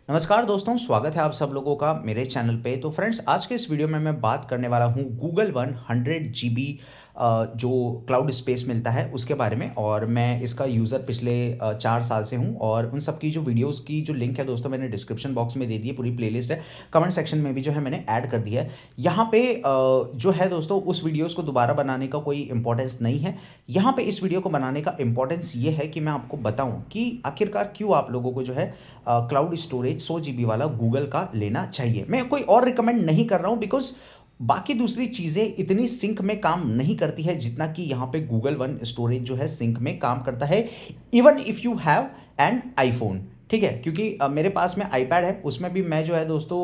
नमस्कार दोस्तों, स्वागत है आप सब लोगों का मेरे चैनल पे। तो फ्रेंड्स, आज के इस वीडियो में मैं बात करने वाला हूँ गूगल वन 100 GB जो क्लाउड स्पेस मिलता है उसके बारे में। और मैं इसका यूज़र पिछले 4 साल से हूँ और उन सब की जो वीडियोस की जो लिंक है दोस्तों, मैंने डिस्क्रिप्शन बॉक्स में दे दी है, पूरी प्लेलिस्ट है। कमेंट सेक्शन में भी जो है मैंने ऐड कर दिया है। यहाँ पे जो है दोस्तों, उस वीडियोस को दोबारा बनाने का कोई इंपॉर्टेंस नहीं है। यहाँ पे इस वीडियो को बनाने का इंपॉर्टेंस ये है कि मैं आपको बताऊँ कि आखिरकार क्यों आप लोगों को जो है क्लाउड स्टोरेज 100 GB वाला गूगल का लेना चाहिए। मैं कोई और रिकमेंड नहीं कर रहा हूँ, बिकॉज बाकी दूसरी चीज़ें इतनी सिंक में काम नहीं करती है जितना कि यहाँ पे गूगल वन स्टोरेज जो है सिंक में काम करता है, even if you have an iPhone. ठीक है, क्योंकि मेरे पास में आईपैड है, उसमें भी मैं जो है दोस्तों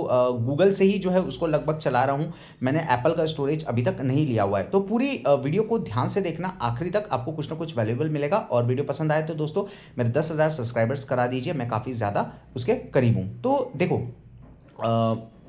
गूगल से ही जो है उसको लगभग चला रहा हूँ। मैंने एप्पल का स्टोरेज अभी तक नहीं लिया हुआ है। तो पूरी वीडियो को ध्यान से देखना, आखिरी तक आपको कुछ ना कुछ वैल्यूएबल मिलेगा। और वीडियो पसंद आए तो दोस्तों मेरे 10,000 सब्सक्राइबर्स करा दीजिए, मैं काफ़ी ज़्यादा उसके करीब हूँ। तो देखो,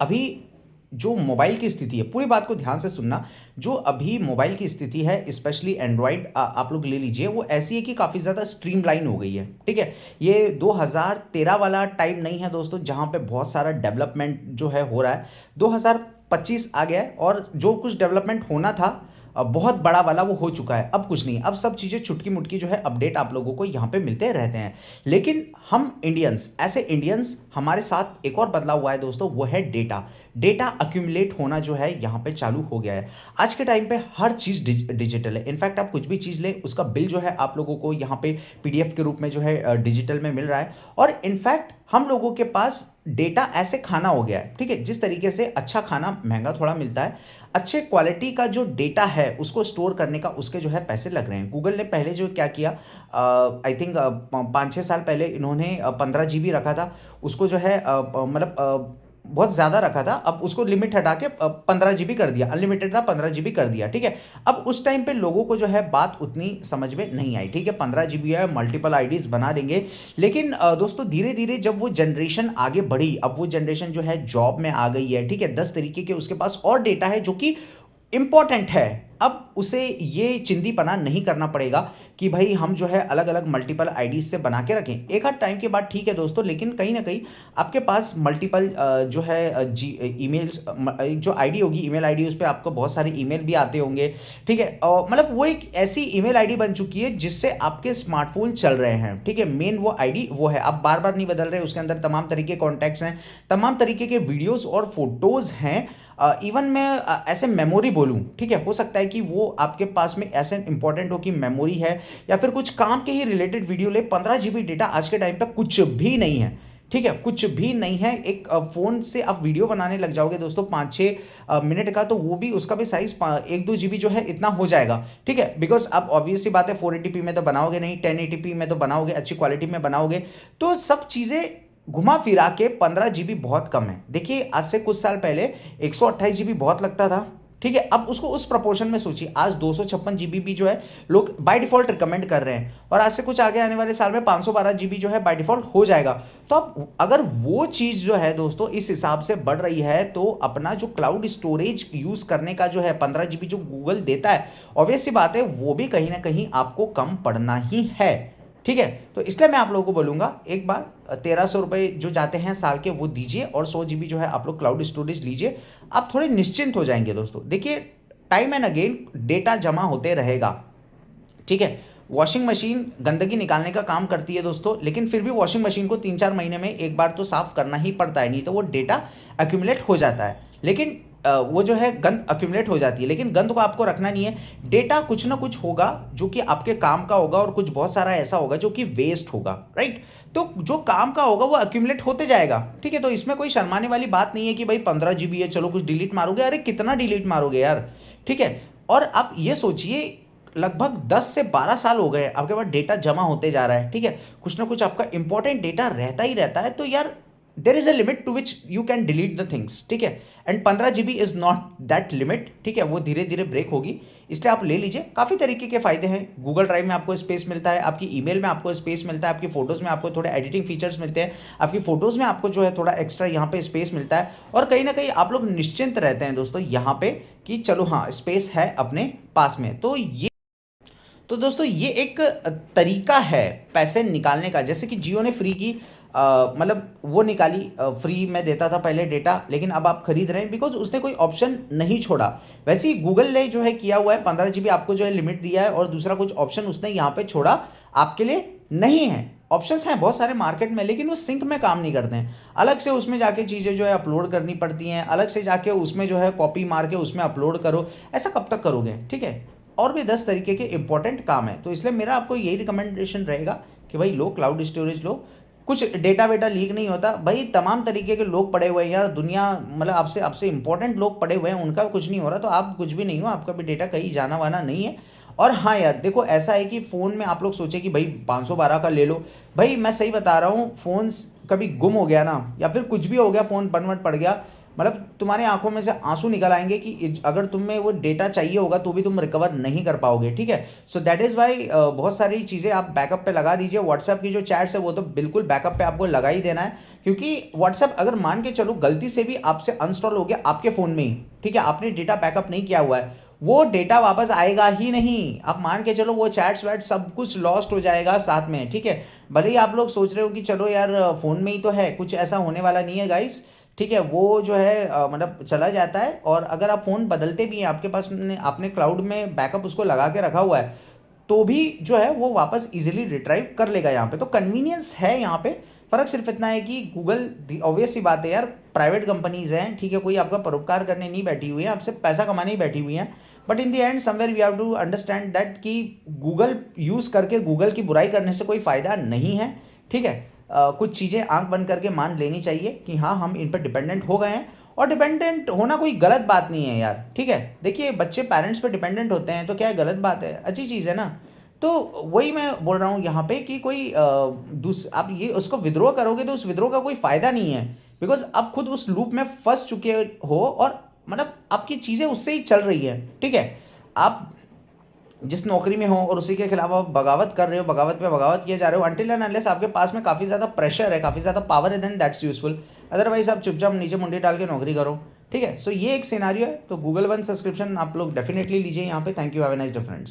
अभी जो मोबाइल की स्थिति है, पूरी बात को ध्यान से सुनना। जो अभी मोबाइल की स्थिति है, स्पेशली एंड्रॉयड आप लोग ले लीजिए, वो ऐसी है कि काफ़ी ज़्यादा स्ट्रीमलाइन हो गई है। ठीक है, ये 2013 वाला टाइम नहीं है दोस्तों जहाँ पे बहुत सारा डेवलपमेंट जो है हो रहा है। 2025 आ गया है और जो कुछ डेवलपमेंट होना था बहुत बड़ा वाला वो हो चुका है। अब कुछ नहीं, अब सब चीज़ें छुटकी मुटकी जो है अपडेट आप लोगों को यहाँ पे मिलते रहते हैं। लेकिन हम इंडियंस, ऐसे इंडियंस, हमारे साथ एक और बदलाव हुआ है दोस्तों, वो है डेटा। डेटा अक्यूमुलेट होना जो है यहाँ पे चालू हो गया है। आज के टाइम पे हर चीज़ डिजिटल है। इनफैक्ट आप कुछ भी चीज़ लें, उसका बिल जो है आप लोगों को यहाँ पे पीडीएफ के रूप में जो है डिजिटल में मिल रहा है। और इनफैक्ट हम लोगों के पास डेटा ऐसे खाना हो गया है। ठीक है, जिस तरीके से अच्छा खाना महंगा थोड़ा मिलता है, अच्छे क्वालिटी का जो डेटा है उसको स्टोर करने का उसके जो है पैसे लग रहे हैं। गूगल ने पहले जो क्या किया, आई थिंक 5-6 साल पहले इन्होंने 15 GB रखा था। उसको जो है मतलब बहुत ज़्यादा रखा था, अब उसको लिमिट हटा के 15 GB कर दिया। अनलिमिटेड था, 15 GB कर दिया। ठीक है, अब उस टाइम पे लोगों को जो है बात उतनी समझ में नहीं आई। ठीक है, 15 GB है, मल्टीपल आईडीज बना देंगे। लेकिन दोस्तों, धीरे धीरे जब वो जनरेशन आगे बढ़ी, अब वो जनरेशन जो है जॉब में आ गई है। ठीक है, 10 तरीके के उसके पास और डेटा है जो कि इंपॉर्टेंट है। अब उसे ये चिंदीपना नहीं करना पड़ेगा कि भाई हम जो है अलग अलग मल्टीपल आईडीज से बना के रखें। एक आध टाइम के बाद ठीक है दोस्तों, लेकिन कहीं ना कहीं आपके पास मल्टीपल जो है जी ईमेल्स, जो आईडी होगी, ईमेल आईडी, उस पर आपको बहुत सारे ईमेल भी आते होंगे। ठीक है, मतलब वो एक ऐसी ईमेल आईडी बन चुकी है जिससे आपके स्मार्टफोन चल रहे हैं। ठीक है, मेन वो आईडी वो है, आप बार बार नहीं बदल रहे। उसके अंदर तमाम तरीके कॉन्टैक्ट्स हैं, तमाम तरीके के वीडियोस और फोटोज हैं। इवन मैं ऐसे मेमोरी बोलूँ, ठीक है, हो सकता है कि वो आपके पास में ऐसे इंपॉर्टेंट हो कि मेमोरी है या फिर कुछ काम के ही रिलेटेड वीडियो ले। 15 GB डेटा आज के टाइम पे कुछ भी नहीं है। ठीक है, कुछ भी नहीं है। एक फ़ोन से आप वीडियो बनाने लग जाओगे दोस्तों 5-6 मिनट का, तो वो भी उसका भी साइज़ 1-2 GB जो है इतना हो जाएगा। ठीक है, बिकॉज आप ऑब्वियसली बात है 480p में तो बनाओगे नहीं, 1080p में तो बनाओगे, अच्छी क्वालिटी में बनाओगे। तो सब चीज़ें घुमा फिरा के 15 GB बहुत कम है। देखिए, आज से कुछ साल पहले 128 GB बहुत लगता था। ठीक है, अब उसको उस प्रपोर्शन में सोचिए, आज 256 GB भी जो है लोग बाय डिफॉल्ट रिकमेंड कर रहे हैं। और आज से कुछ आगे आने वाले साल में 512 GB जो है बाय डिफॉल्ट हो जाएगा। तो अब अगर वो चीज़ जो है दोस्तों इस हिसाब से बढ़ रही है, तो अपना जो क्लाउड स्टोरेज यूज़ करने का जो है 15 GB जो गूगल देता है, ऑब्वियस सी बात है वो भी कहीं ना कहीं आपको कम पड़ना ही है। ठीक है, तो इसलिए मैं आप लोगों को बोलूँगा, एक बार 1300 रुपये जो जाते हैं साल के वो दीजिए और 100 GB जो है आप लोग क्लाउड स्टोरेज लीजिए। आप थोड़े निश्चिंत हो जाएंगे दोस्तों। देखिए, टाइम एंड अगेन डेटा जमा होते रहेगा। ठीक है, वॉशिंग मशीन गंदगी निकालने का काम करती है दोस्तों, लेकिन फिर भी वॉशिंग मशीन को 3-4 महीने में एक बार तो साफ करना ही पड़ता है, नहीं तो वो डेटा एक्यूमुलेट हो जाता है। लेकिन वो जो है गंद अक्यूमुलेट हो जाती है, लेकिन गंद को आपको रखना नहीं है। डेटा कुछ ना कुछ होगा जो कि आपके काम का होगा और कुछ बहुत सारा ऐसा होगा जो कि वेस्ट होगा। राइट, तो जो काम का होगा वो अक्यूमुलेट होते जाएगा। ठीक है, तो इसमें कोई शर्माने वाली बात नहीं है कि भाई 15 GB है, चलो कुछ डिलीट मारोगे। अरे कितना डिलीट मारोगे यार। ठीक है, और आप ये सोचिए, लगभग 10 से 12 साल हो गए आपके पास डेटा जमा होते जा रहा है। ठीक है, कुछ ना कुछ आपका इंपॉर्टेंट डेटा रहता ही रहता है। तो यार, there is a limit to which you can delete the things. ठीक है, and 15 GB is not that limit. ठीक है, वो धीरे धीरे ब्रेक होगी, इसलिए आप ले लीजिए। काफ़ी तरीके के फायदे हैं। गूगल ड्राइव में आपको स्पेस मिलता है, आपकी ईमेल में आपको स्पेस मिलता है, आपकी फोटोज़ में आपको थोड़े एडिटिंग फीचर्स मिलते हैं, आपकी फोटोज़ में आपको जो है थोड़ा एक्स्ट्रा यहाँ पे स्पेस मिलता है। और कहीं ना कहीं आप लोग निश्चिंत रहते हैं दोस्तों यहाँ पे कि चलो हाँ, स्पेस है अपने पास में। तो दोस्तों, ये एक तरीका है पैसे निकालने का। जैसे कि जियो ने फ्री की मतलब वो निकाली, फ्री में देता था पहले डेटा, लेकिन अब आप खरीद रहे हैं बिकॉज उसने कोई ऑप्शन नहीं छोड़ा। वैसे ही गूगल ने जो है किया हुआ है, 15 GB आपको जो है लिमिट दिया है, और दूसरा कुछ ऑप्शन उसने यहाँ पे छोड़ा आपके लिए नहीं है। ऑप्शंस हैं बहुत सारे मार्केट में, लेकिन वो सिंक में काम नहीं करते हैं। अलग से उसमें जाके चीज़ें जो है अपलोड करनी पड़ती हैं, अलग से जाके उसमें जो है कॉपी मार के उसमें अपलोड करो। ऐसा कब तक करोगे? ठीक है, और भी 10 तरीके के इंपॉर्टेंट काम है। तो इसलिए मेरा आपको यही रिकमेंडेशन रहेगा कि भाई लो, क्लाउड स्टोरेज लो। कुछ डेटा वेटा लीक नहीं होता भाई, तमाम तरीके के लोग पड़े हुए हैं यार दुनिया, मतलब आपसे आपसे इंपॉर्टेंट लोग पड़े हुए हैं, उनका कुछ नहीं हो रहा तो आप कुछ भी नहीं हो, आपका भी डेटा कहीं जाना वाना नहीं है। और हाँ यार देखो, ऐसा है कि फ़ोन में आप लोग सोचे कि भाई 512 का ले लो। भाई मैं सही बता रहा हूँ, फ़ोन कभी गुम हो गया ना, या फिर कुछ भी हो गया, फ़ोन बनवट पड़ गया, मतलब तुम्हारे आंखों में से आंसू निकल आएंगे कि अगर तुम्हें वो डेटा चाहिए होगा तो भी तुम रिकवर नहीं कर पाओगे। ठीक है, सो दैट इज़ वाई बहुत सारी चीज़ें आप बैकअप पे लगा दीजिए। व्हाट्सएप की जो चैट्स है वो तो बिल्कुल बैकअप पे आपको लगा ही देना है, क्योंकि व्हाट्सएप अगर मान के चलो गलती से भी आपसे अनस्टॉल हो गया आपके फ़ोन में ही, ठीक है, आपने डेटा बैकअप नहीं किया हुआ है, वो डेटा वापस आएगा ही नहीं। आप मान के चलो वो चैट्स वैट सब कुछ लॉस्ट हो जाएगा साथ में। ठीक है, भले ही आप लोग सोच रहे हो कि चलो यार फ़ोन में ही तो है, कुछ ऐसा होने वाला नहीं है गाइस। ठीक है, वो जो है मतलब चला जाता है, और अगर आप फ़ोन बदलते भी हैं, आपके पास आपने क्लाउड में बैकअप उसको लगा के रखा हुआ है, तो भी जो है वो वापस इजीली रिट्राइव कर लेगा। यहाँ पे तो कन्वीनियंस है। यहाँ पे फ़र्क सिर्फ इतना है कि गूगल, ऑब्वियस सी बात है यार, प्राइवेट कंपनीज हैं, ठीक है, कोई आपका परोपकार करने नहीं बैठी हुई है, आपसे पैसा कमाने ही बैठी हुई हैं। But in the end somewhere we have to understand that कि गूगल यूज़ करके गूगल की बुराई करने से कोई फ़ायदा नहीं है। ठीक है, कुछ चीज़ें आंख बंद करके मान लेनी चाहिए कि हाँ हम इन पर डिपेंडेंट हो गए हैं, और डिपेंडेंट होना कोई गलत बात नहीं है यार। ठीक है, देखिए बच्चे पेरेंट्स पे डिपेंडेंट होते हैं तो क्या है, गलत बात है? अच्छी चीज़ है ना। तो वही मैं बोल रहा हूँ यहाँ पे कि कोई आप ये उसको विद्रोह करोगे तो उस विद्रोह का कोई फ़ायदा नहीं है, बिकॉज आप खुद उस लूप में फंस चुके हो, और मतलब आपकी चीज़ें उससे ही चल रही है। ठीक है, आप जिस नौकरी में हो और उसी के खिलाफ आप बगावत कर रहे हो, बगावत पे बगावत किए जा रहे हो, अनटिल एंड अनलेस आपके पास में काफ़ी ज़्यादा प्रेशर है, काफ़ी ज़्यादा पावर है, देन दैट्स यूजफुल। अदरवाइज आप चुपचाप नीचे मुंडी डाल के नौकरी करो। ठीक है, सो ये एक सिनारियो है। तो गूगल वन सब्सक्रिप्शन आप लोग डेफिनेटली लीजिए यहाँ पे। Thank you, have a nice day friends.